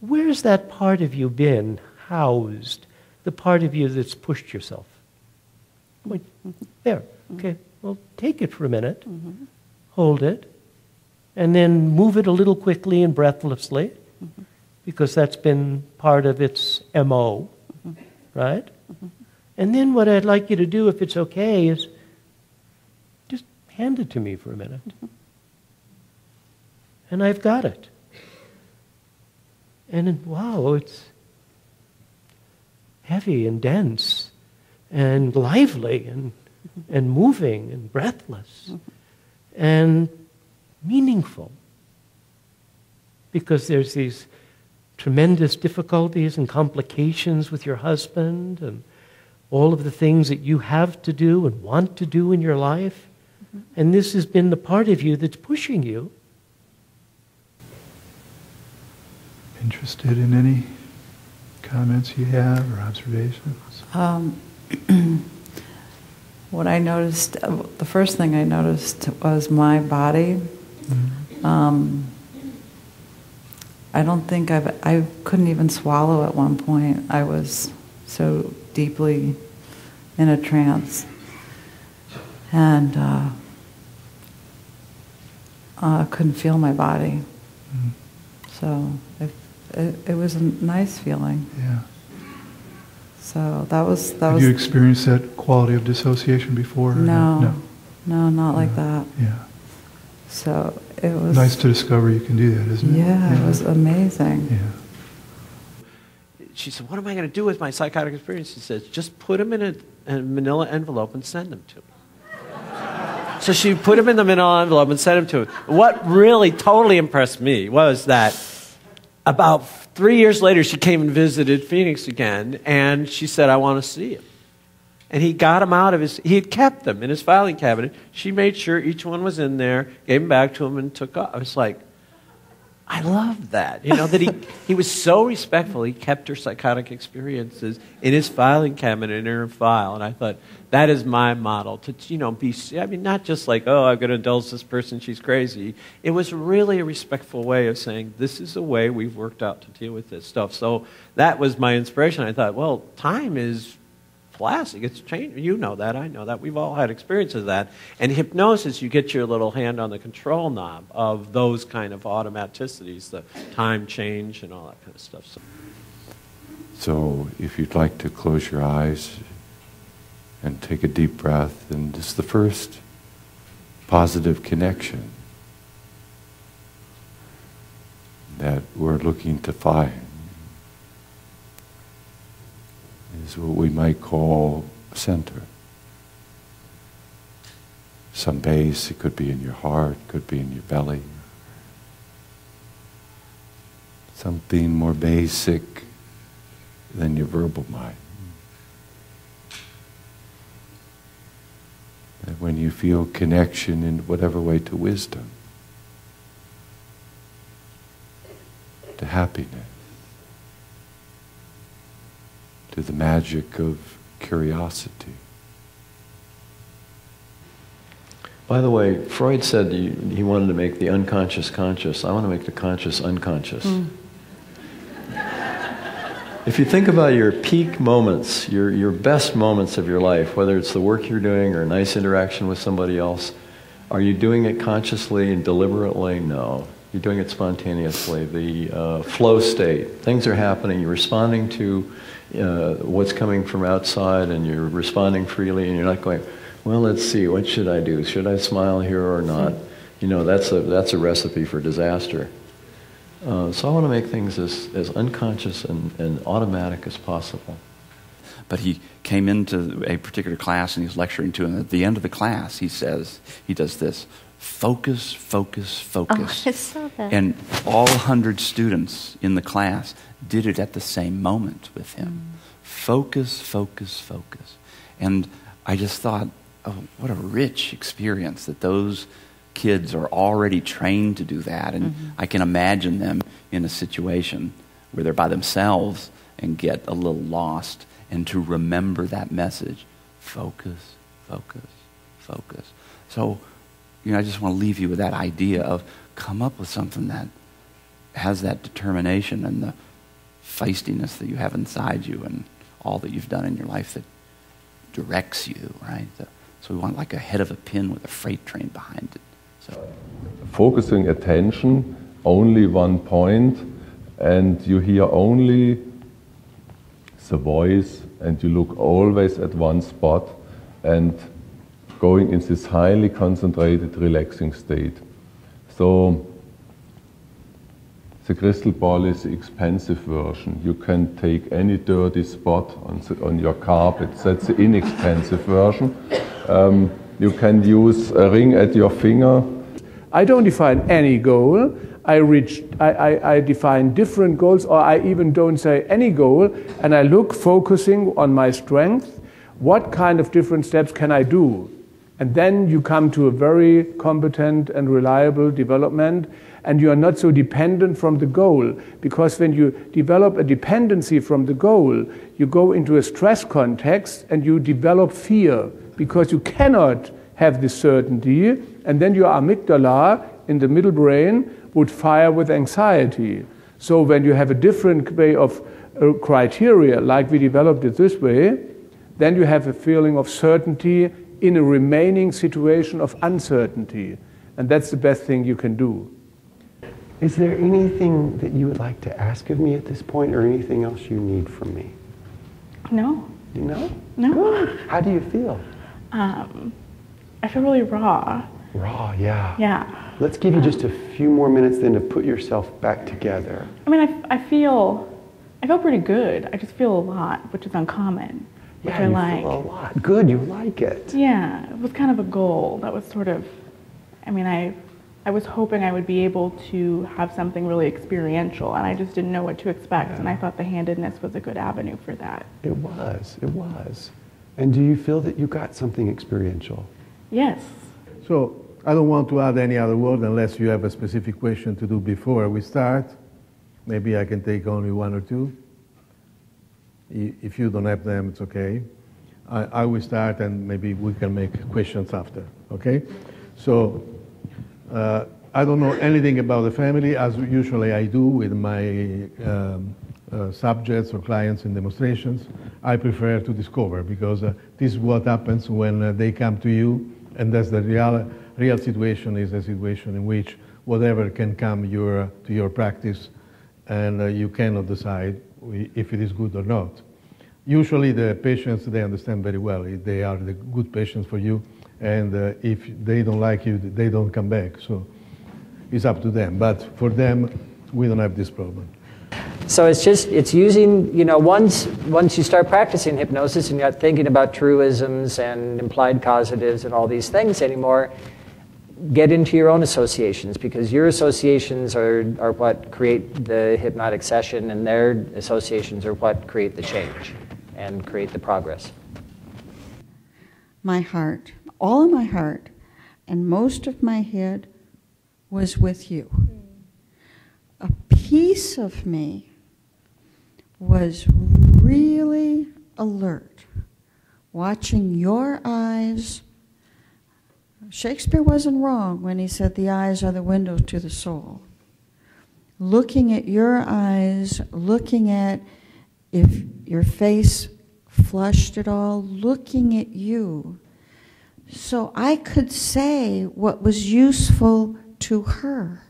where's that part of you been housed? The part of you that's pushed yourself? Wait, there. Okay, well, take it for a minute. Hold it. And then move it a little quickly and breathlessly, because that's been part of its MO, right? And then what I'd like you to do, if it's okay, is just hand it to me for a minute. And I've got it. And wow, it's heavy and dense and lively and moving and breathless and meaningful. Because there's these tremendous difficulties and complications with your husband and all of the things that you have to do and want to do in your life. And this has been the part of you that's pushing you. Interested in any comments you have or observations? What I noticed, the first thing I noticed was my body. I don't think I couldn't even swallow at one point. I was so deeply in a trance. And I couldn't feel my body. So it was a nice feeling. Yeah. So that was. Have you experienced that quality of dissociation before? No, not like that. Yeah. So it was nice to discover you can do that, isn't it? Yeah, it was amazing. Yeah. She said, "What am I going to do with my psychotic experience?" She says, "Just put them in a manila envelope and send them to me." So she put them in the manila envelope and sent them to me. What really totally impressed me was that about 3 years later, she came and visited Phoenix again, and she said, "I want to see him." And he got them out of he had kept them in his filing cabinet. She made sure each one was in there, gave them back to him, and took off. I was like, I love that. You know, that he was so respectful. He kept her psychotic experiences in his filing cabinet, in her file. And I thought, that is my model to, be, not just like, oh, I'm going to indulge this person, she's crazy. It was really a respectful way of saying, this is a way we've worked out to deal with this stuff. So that was my inspiration. I thought, well, time is plastic. It's changed. You know that. I know that. We've all had experiences of that. And hypnosis, you get your little hand on the control knob of those kind of automaticities, the time change and all that kind of stuff. So if you'd like to close your eyes and take a deep breath, and this is the first positive connection that we're looking to find. Is what we might call a center. Some base, it could be in your heart, could be in your belly. Something more basic than your verbal mind. And when you feel connection in whatever way to wisdom, to happiness, to the magic of curiosity. By the way, Freud said he wanted to make the unconscious conscious. I want to make the conscious unconscious. If you think about your peak moments, your best moments of your life, whether it's the work you're doing or a nice interaction with somebody else, are you doing it consciously and deliberately? No. You're doing it spontaneously. The flow state. Things are happening. You're responding to what's coming from outside, and you're responding freely, and you're not going, well, let's see, what should I do? Should I smile here or not? That's a recipe for disaster. So I want to make things as unconscious and automatic as possible. But he came into a particular class and he was lecturing to him. At the end of the class, he says, he does this, focus, focus, focus. Oh, I saw that. And all 100 students in the class did it at the same moment with him. Focus, focus, focus. And I just thought, oh, what a rich experience that those kids are already trained to do that. And I can imagine them in a situation where they're by themselves and get a little lost, and to remember that message, focus, focus, focus. So, I just want to leave you with that idea of come up with something that has that determination and the feistiness that you have inside you and all that you've done in your life that directs you, right? So we want like a head of a pin with a freight train behind it. So focusing attention, only one point, and you hear only the voice, and you look always at one spot, and going in this highly concentrated, relaxing state. So the crystal ball is the expensive version. You can take any dirty spot on your carpet. That's the inexpensive version. You can use a ring at your finger. I don't define any goal. I define different goals, or I even don't say any goal, and I look focusing on my strength. What kind of different steps can I do? And then you come to a very competent and reliable development, and you are not so dependent from the goal. Because when you develop a dependency from the goal, you go into a stress context and you develop fear, because you cannot have this certainty, and then your amygdala in the middle brain would fire with anxiety. So when you have a different way of criteria, like we developed it this way, then you have a feeling of certainty in a remaining situation of uncertainty. And that's the best thing you can do. Is there anything that you would like to ask of me at this point, or anything else you need from me? No. You know? No. Good. How do you feel? I feel really raw. Raw, yeah. Yeah. Let's give you just a few more minutes then to put yourself back together. I mean, I feel pretty good. I just feel a lot, which is uncommon. Which Yeah, I you like. feel a lot. Good, you like it. Yeah, it was kind of a goal. That was sort of, I mean, I was hoping I would be able to have something really experiential, and I just didn't know what to expect, and I thought the handedness was a good avenue for that. It was. And do you feel that you got something experiential? Yes. So, I don't want to add any other word unless you have a specific question to do before we start. Maybe I can take only one or two. If you don't have them, it's okay. I will start, and maybe we can make questions after, okay? So, I don't know anything about the family, as usually I do with my subjects or clients in demonstrations. I prefer to discover, because this is what happens when they come to you, and that's the real situation is a situation in which whatever can come to your practice, and you cannot decide if it is good or not. Usually the patients, they understand very well. They are the good patients for you, and if they don't like you, they don't come back. So it's up to them. But for them, we don't have this problem. So it's using, once you start practicing hypnosis and you're not thinking about truisms and implied causatives and all these things anymore, get into your own associations, because your associations are what create the hypnotic session, and their associations are what create the change and create the progress. My heart, all of my heart, and most of my head was with you. A piece of me was really alert, watching your eyes. Shakespeare wasn't wrong when he said the eyes are the windows to the soul. Looking at your eyes, looking at if your face flushed at all, looking at you. So I could say what was useful to her.